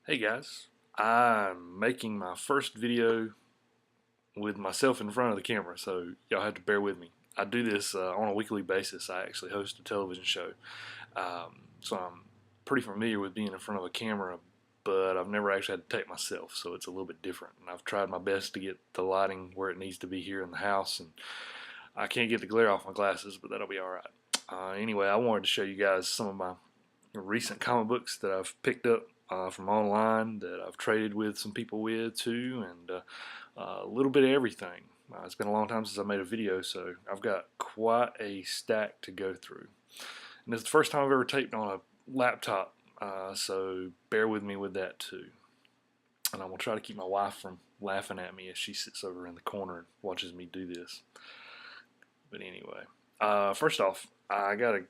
Hey guys, I'm making my first video with myself in front of the camera, so y'all have to bear with me. I do this on a weekly basis. I actually host a television show, so I'm pretty familiar with being in front of a camera, but I've never actually had to take myself, so it's a little bit different. And I've tried my best to get the lighting where it needs to be here in the house, and I can't get the glare off my glasses, but that'll be alright. Anyway, I wanted to show you guys some of my recent comic books that I've picked up from online that I've traded with some people with too, and a little bit of everything. It's been a long time since I made a video, so I've got quite a stack to go through. And it's the first time I've ever taped on a laptop, so bear with me with that too. And I'm going to try to keep my wife from laughing at me as she sits over in the corner and watches me do this. But anyway, first off, I got to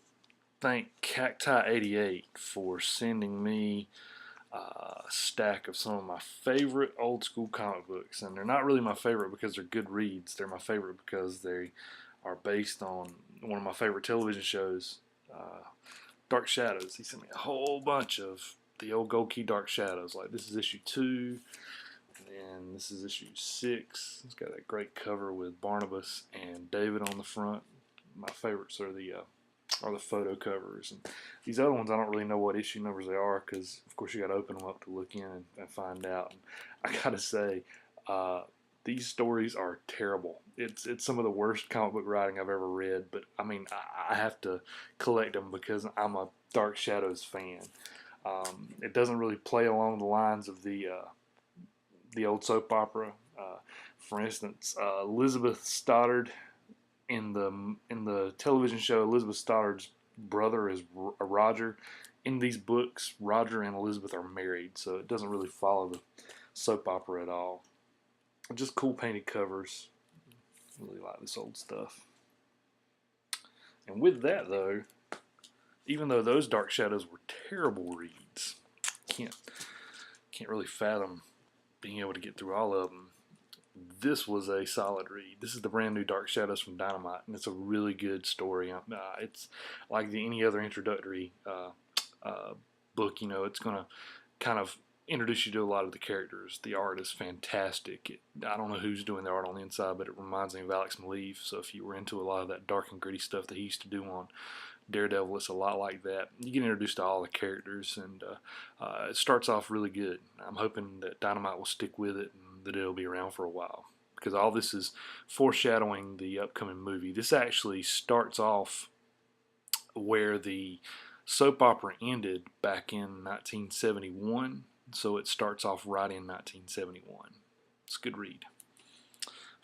thank Cacti88 for sending me a stack of some of my favorite old school comic books. And they're not really my favorite because they're good reads. They're my favorite because they are based on one of my favorite television shows, Dark Shadows. He sent me a whole bunch of the old Gold Key Dark Shadows. Like this is issue 2, and this is issue 6. It's got that great cover with Barnabas and David on the front. My favorites are the photo covers. And these other ones, I don't really know what issue numbers they are because, of course, you got to open them up to look in and find out. And I got to say, these stories are terrible. It's some of the worst comic book writing I've ever read. But I mean, I have to collect them because I'm a Dark Shadows fan. It doesn't really play along the lines of the old soap opera. For instance, Elizabeth Stoddard in the television show, Elizabeth Stoddard's brother is Roger. In these books, Roger and Elizabeth are married, so it doesn't really follow the soap opera at all. Just cool painted covers. Really like this old stuff. And with that, though, even though those Dark Shadows were terrible reads, can't can't really fathom being able to get through all of them. This was a solid read. This is the brand new Dark Shadows from Dynamite, and it's a really good story. It's like any other introductory uh, book. It's going to kind of introduce you to a lot of the characters. The art is fantastic. I don't know who's doing the art on the inside, but it reminds me of Alex Maleev. So if you were into a lot of that dark and gritty stuff that he used to do on Daredevil, it's a lot like that. You get introduced to all the characters, and it starts off really good. I'm hoping that Dynamite will stick with it and that it'll be around for a while because all this is foreshadowing the upcoming movie. This actually starts off where the soap opera ended back in 1971, so it starts off right in 1971. It's a good read.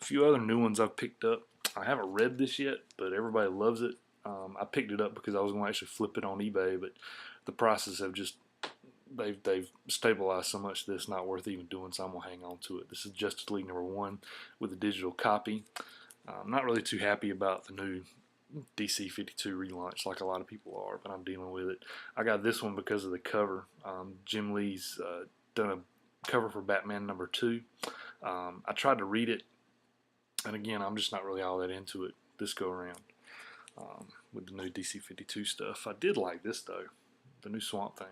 A few other new ones I've picked up. I haven't read this yet, but everybody loves it. I picked it up because I was going to actually flip it on eBay, but the prices have just they've stabilized so much that it's not worth even doing, so I'm gonna hang on to it. This is Justice League #1 with a digital copy. I'm not really too happy about the new DC 52 relaunch like a lot of people are, but I'm dealing with it. I got this one because of the cover. Jim Lee's done a cover for Batman #2. I tried to read it, and again, I'm just not really all that into it this go around with the new DC 52 stuff. I did like this though, the new Swamp Thing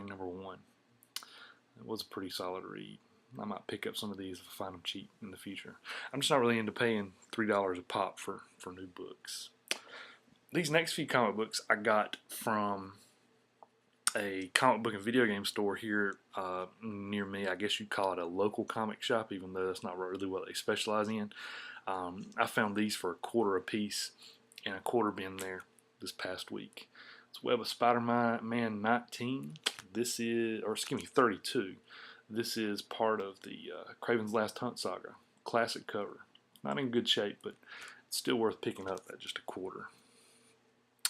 #1. It was a pretty solid read. I might pick up some of these if I find them cheap in the future. I'm just not really into paying $3 a pop for new books. These next few comic books I got from a comic book and video game store here near me. I guess you'd call it a local comic shop, even though that's not really what they specialize in. I found these for $1 a piece in a quarter bin there this past week. It's Web of Spider-Man 19. This is, or excuse me, 32. This is part of the Kraven's Last Hunt saga. Classic cover. Not in good shape, but it's still worth picking up at just $1.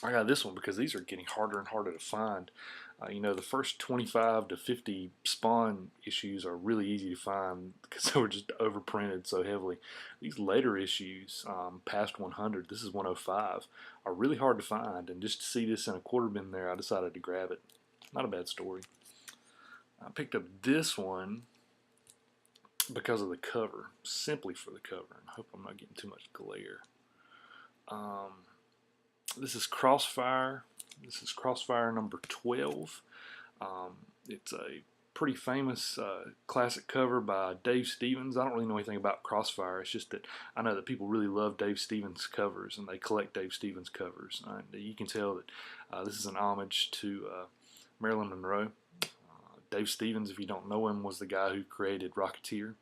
I got this one because these are getting harder and harder to find. The first 25 to 50 Spawn issues are really easy to find because they were just overprinted so heavily. These later issues, past 100, this is 105, are really hard to find. And just to see this in a quarter bin there, I decided to grab it. Not a bad story. I picked up this one because of the cover, simply for the cover. And I hope I'm not getting too much glare. This is Crossfire. This is Crossfire #12. It's a pretty famous classic cover by Dave Stevens. I don't really know anything about Crossfire. It's just that I know that people really love Dave Stevens covers, and they collect Dave Stevens covers. You can tell that this is an homage to Marilyn Monroe. Dave Stevens, if you don't know him, was the guy who created Rocketeer.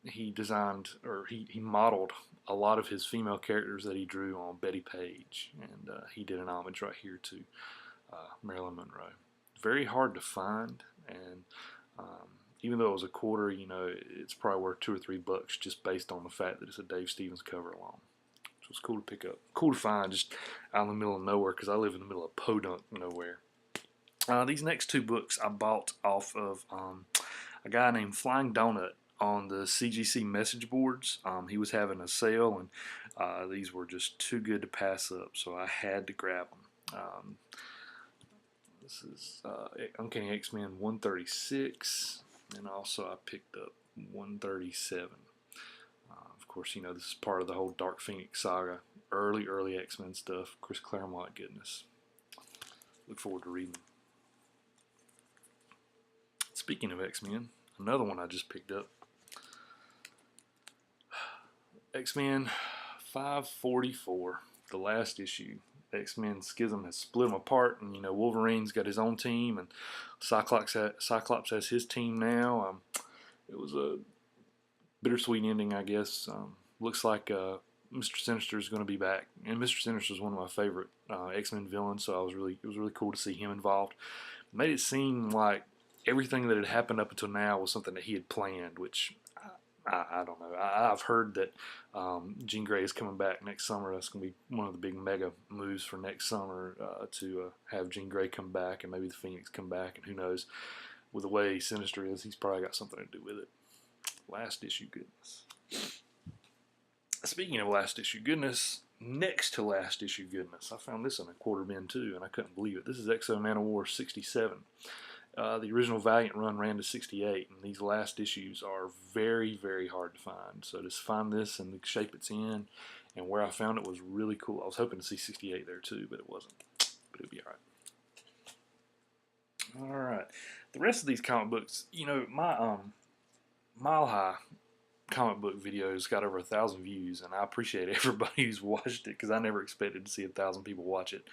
He designed, or he modeled a lot of his female characters that he drew on Betty Page, and he did an homage right here to Marilyn Monroe. Very hard to find, and even though it was a quarter, you know, it's probably worth $2 or $3 just based on the fact that it's a Dave Stevens cover alone. So it's cool to pick up, cool to find, just out in the middle of nowhere, because I live in the middle of podunk nowhere. These next two books I bought off of a guy named Flying Donut on the CGC message boards. He was having a sale, and these were just too good to pass up, so I had to grab them. This is Uncanny X-Men 136, and also I picked up 137. Of course, you know, this is part of the whole Dark Phoenix saga, early X-Men stuff, Chris Claremont goodness. Look forward to reading them. Speaking of X-Men, another one I just picked up. X-Men 544, the last issue. X-Men Schism has split them apart, and you know, Wolverine's got his own team, and Cyclops has his team now. It was a bittersweet ending, I guess. Looks like Mr. Sinister is going to be back, and Mr. Sinister is one of my favorite X-Men villains, so it was really cool to see him involved. It made it seem like everything that had happened up until now was something that he had planned, which I don't know. I've heard that Jean Grey is coming back next summer. That's going to be one of the big mega moves for next summer, to have Jean Grey come back and maybe the Phoenix come back, and who knows, with the way Sinister is, he's probably got something to do with it. Last issue goodness. Speaking of last issue goodness, next to last issue goodness, I found this in a quarter bin too, and I couldn't believe it. This is X-O Manowar 67. The original Valiant run ran to 68, and these last issues are very, very hard to find. So to find this in the shape it's in, and where I found it was really cool. I was hoping to see 68 there too, but it wasn't. But it'll be all right. All right. The rest of these comic books, you know, my Mile High comic book videos got over 1,000 views, and I appreciate everybody who's watched it, because I never expected to see 1,000 people watch it.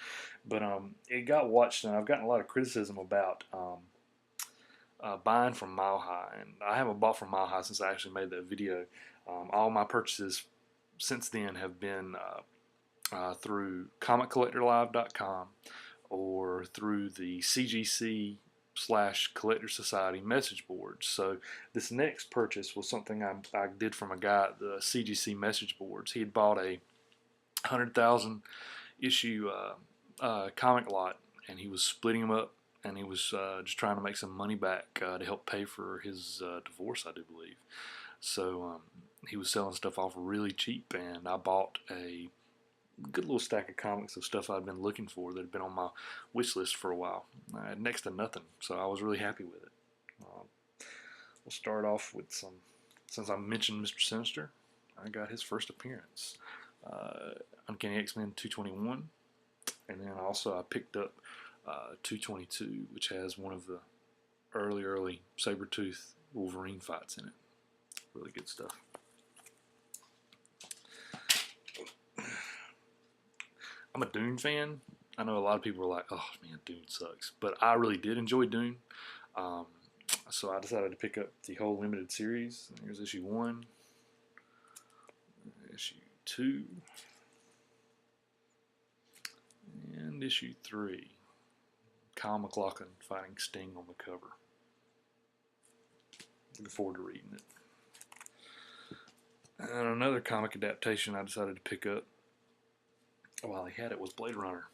But it got watched, and I've gotten a lot of criticism about buying from Mile High, and I haven't bought from Mile High since I actually made that video. All my purchases since then have been through ComicCollectorLive.com or through the CGC/Collector Society message boards. So this next purchase was something I did from a guy at the CGC message boards. He had bought a 100,000 issue comic lot, and he was splitting them up, and he was just trying to make some money back to help pay for his divorce, I do believe. So he was selling stuff off really cheap, and I bought a good little stack of comics of stuff I'd been looking for that had been on my wish list for a while. I had next to nothing, so I was really happy with it. We'll start off with some, since I mentioned Mr. Sinister, I got his first appearance. Uncanny X-Men 221, and then also I picked up 222, which has one of the early Sabretooth Wolverine fights in it. Really good stuff. I'm a Dune fan. I know a lot of people are like, oh man, Dune sucks. But I really did enjoy Dune. So I decided to pick up the whole limited series. Here's issue 1, issue 2, and issue 3. Kyle MacLachlan fighting Sting on the cover. Looking forward to reading it. And another comic adaptation I decided to pick up while he had it was Blade Runner.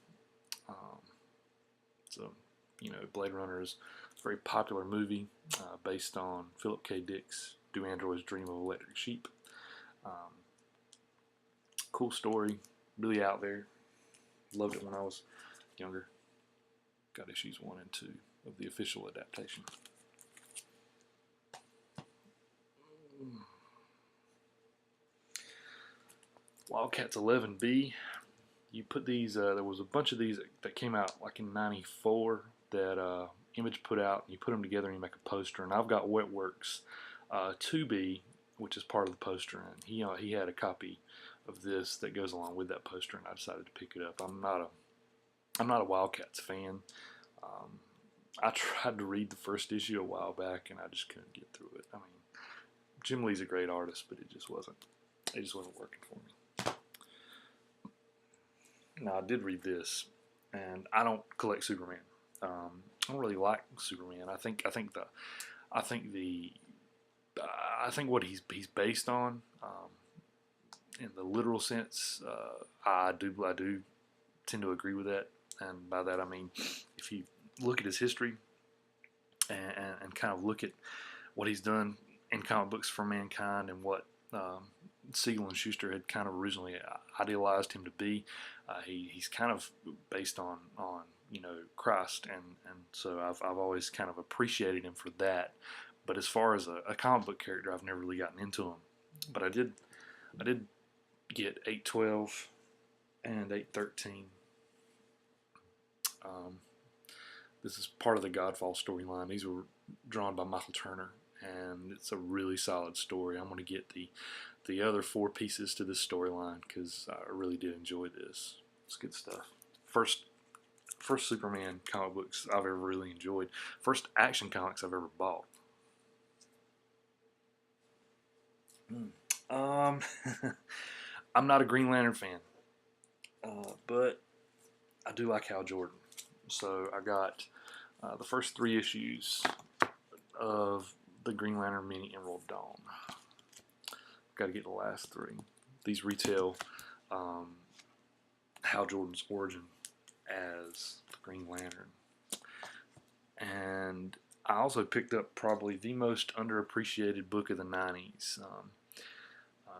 So, you know, Blade Runner is a very popular movie based on Philip K. Dick's Do Androids Dream of Electric Sheep. Cool story, really out there. Loved it when I was younger. Got issues 1 and 2 of the official adaptation. Wildcats 11B. You put these, there was a bunch of these that came out like in '94 that Image put out, and you put them together and you make a poster. And I've got Wetworks 2B, which is part of the poster, and he had a copy of this that goes along with that poster, and I decided to pick it up. I'm not a Wildcats fan. I tried to read the first issue a while back, and I just couldn't get through it. I mean, Jim Lee's a great artist, but it just wasn't working for me. Now, I did read this, and I don't collect Superman. I don't really like Superman. I think what he's based on, in the literal sense, I do tend to agree with that. And by that I mean, if you look at his history and kind of look at what he's done in comic books for mankind and what Siegel and Schuster had kind of originally idealized him to be, he's kind of based on Christ, and so I've always kind of appreciated him for that. But as far as a comic book character, I've never really gotten into him. But I did get 812 and 813. This is part of the Godfall storyline. These were drawn by Michael Turner, and it's a really solid story. I'm going to get the other 4 pieces to this storyline because I really did enjoy this. It's good stuff. First Superman comic books I've ever really enjoyed. First action comics I've ever bought. I'm not a Green Lantern fan, but I do like Hal Jordan. So I got the first 3 issues of the Green Lantern Mini Emerald Dawn. Got to get the last 3. These retail Hal Jordan's origin as the Green Lantern. And I also picked up probably the most underappreciated book of the 90s.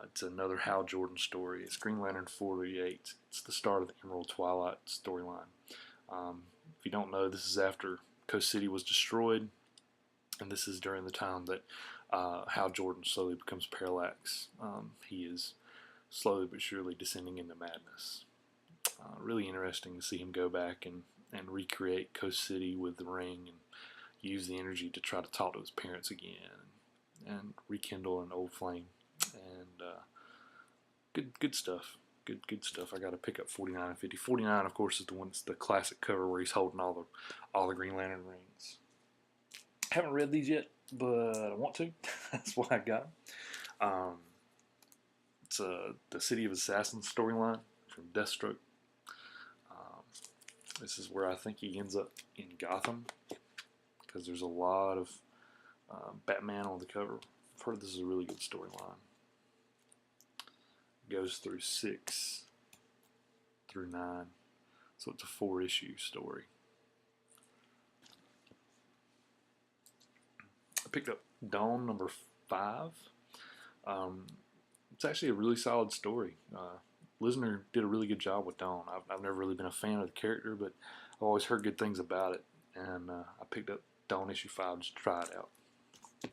It's another Hal Jordan story. It's Green Lantern 48. It's the start of the Emerald Twilight storyline. If you don't know, this is after Coast City was destroyed, and this is during the time that Hal Jordan slowly becomes Parallax. He is slowly but surely descending into madness. Really interesting to see him go back and recreate Coast City with the ring and use the energy to try to talk to his parents again and rekindle an old flame. And good stuff. Good stuff. I got to pick up 49 and 50. 49, of course, is the one that's the classic cover where he's holding all the Green Lantern rings. Haven't read these yet, but I want to. That's why I got them. It's the City of Assassins storyline from Deathstroke. This is where I think he ends up in Gotham, because there's a lot of Batman on the cover. I've heard this is a really good storyline. Goes through 6 through 9, so it's a 4-issue story. I picked up Dawn number 5. It's actually a really solid story. Lisner did a really good job with Dawn. I've never really been a fan of the character, but I've always heard good things about it, and I picked up Dawn issue 5 just to try it out. I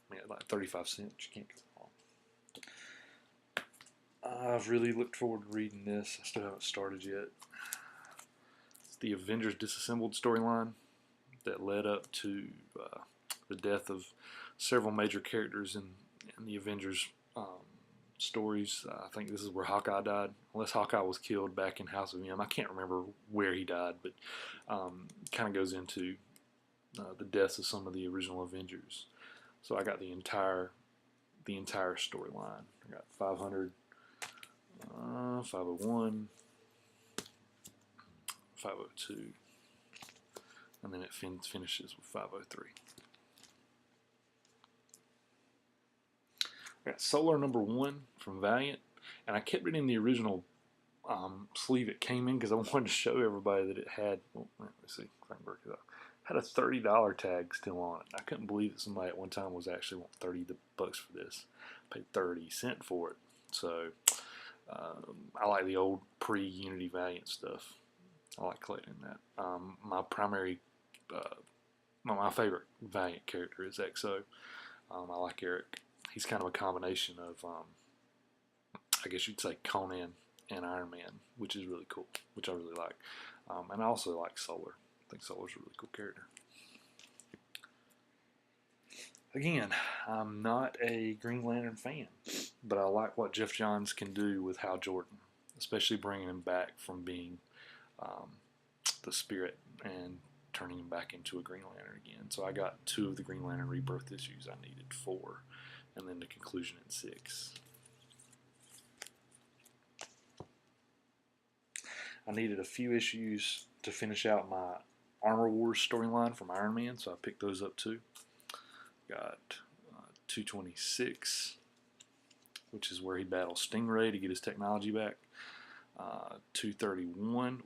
mean, at like 35 cents, you can't go wrong. I've really looked forward to reading this. I still haven't started yet. It's the Avengers Disassembled storyline that led up to the death of several major characters in the Avengers stories. I think this is where Hawkeye died, unless Hawkeye was killed back in House of M. I can't remember where he died, but kind of goes into the deaths of some of the original Avengers. So I got the entire storyline. I got 500, 501, 502, and then it finishes with 503. I got Solar number 1 from Valiant, and I kept it in the original sleeve it came in because I wanted to show everybody that it had, well, let me see if I can work it out, had a $30 tag still on it. I couldn't believe that somebody at one time was actually wanting $30 for this. I paid 30 cents for it. So I like the old pre-Unity Valiant stuff. I like collecting that. My primary, my favorite Valiant character is Exo. I like Eric. He's kind of a combination of, I guess you'd say, Conan and Iron Man, which is really cool, which I really like. And I also like Solar. I think Solar's a really cool character. Again, I'm not a Green Lantern fan, but I like what Geoff Johns can do with Hal Jordan, especially bringing him back from being um, the Spirit and turning him back into a Green Lantern again. So I got 2 of the Green Lantern Rebirth issues. I needed 4, and then the conclusion in 6. I needed a few issues to finish out my Armor Wars storyline from Iron Man, so I picked those up too. Got 226, which is where he battles Stingray to get his technology back. 231,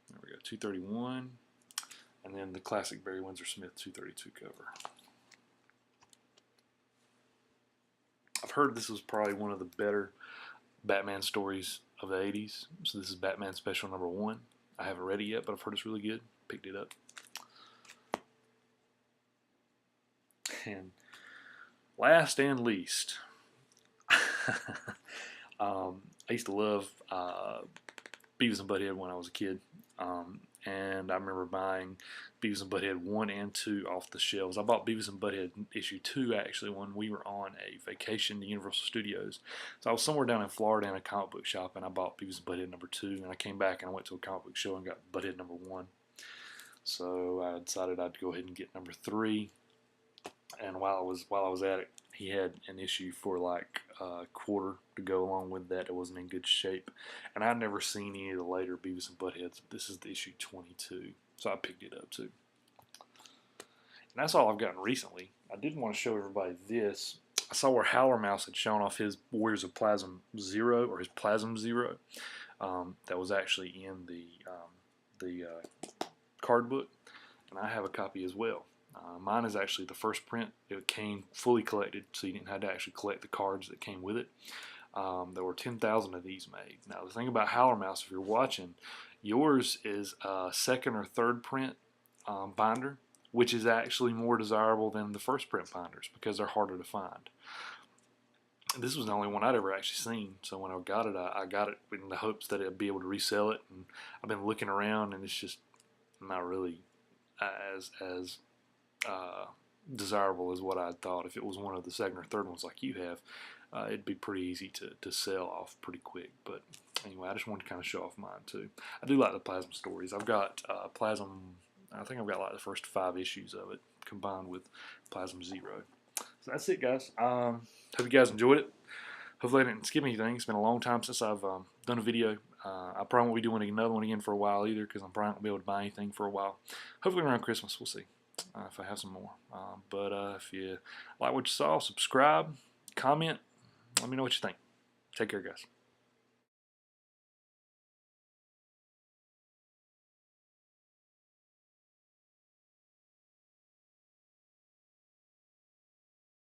there we go, 231, and then the classic Barry Windsor Smith 232 cover. I've heard this was probably one of the better Batman stories of the 80s, so this is Batman Special number 1. I haven't read it yet, but I've heard it's really good. Picked it up. And last and least, I used to love Beavis and Butthead when I was a kid, and I remember buying Beavis and Butthead 1 and 2 off the shelves. I bought Beavis and Butthead issue 2 actually when we were on a vacation to Universal Studios. So I was somewhere down in Florida in a comic book shop, and I bought Beavis and Butthead number 2, and I came back and I went to a comic book show and got Butthead number 1. So I decided I'd go ahead and get number 3. And while I was at it, he had an issue for like a quarter to go along with that. It wasn't in good shape, and I'd never seen any of the later Beavis and Buttheads. This is the issue 22, so I picked it up too. And that's all I've gotten recently. I did want to show everybody this. I saw where Howler Mouse had shown off his Warriors of Plasm Zero, or his Plasm Zero. That was actually in the card book, and I have a copy as well. Mine is actually the first print. It came fully collected, so you didn't have to actually collect the cards that came with it. There were 10,000 of these made. Now, the thing about Howler Mouse, if you're watching, yours is a second or third print binder, which is actually more desirable than the first print binders because they're harder to find. This was the only one I'd ever actually seen, so when I got it, I got it in the hopes that I'd be able to resell it. And I've been looking around, and it's just not really as desirable as what I thought. If it was one of the second or third ones like you have, it'd be pretty easy to sell off pretty quick. But anyway, I just wanted to kind of show off mine too. I do like the Plasm stories. I've got Plasm, I think I've got like the first 5 issues of it combined with Plasm Zero. So that's it, guys. Hope you guys enjoyed it. Hopefully I didn't skip anything. It's been a long time since I've done a video. I probably won't be doing another one again for a while either, because I'm probably not going to be able to buy anything for a while. Hopefully around Christmas, we'll see. If I have some more. But if you like what you saw, subscribe, comment, let me know what you think. Take care, guys.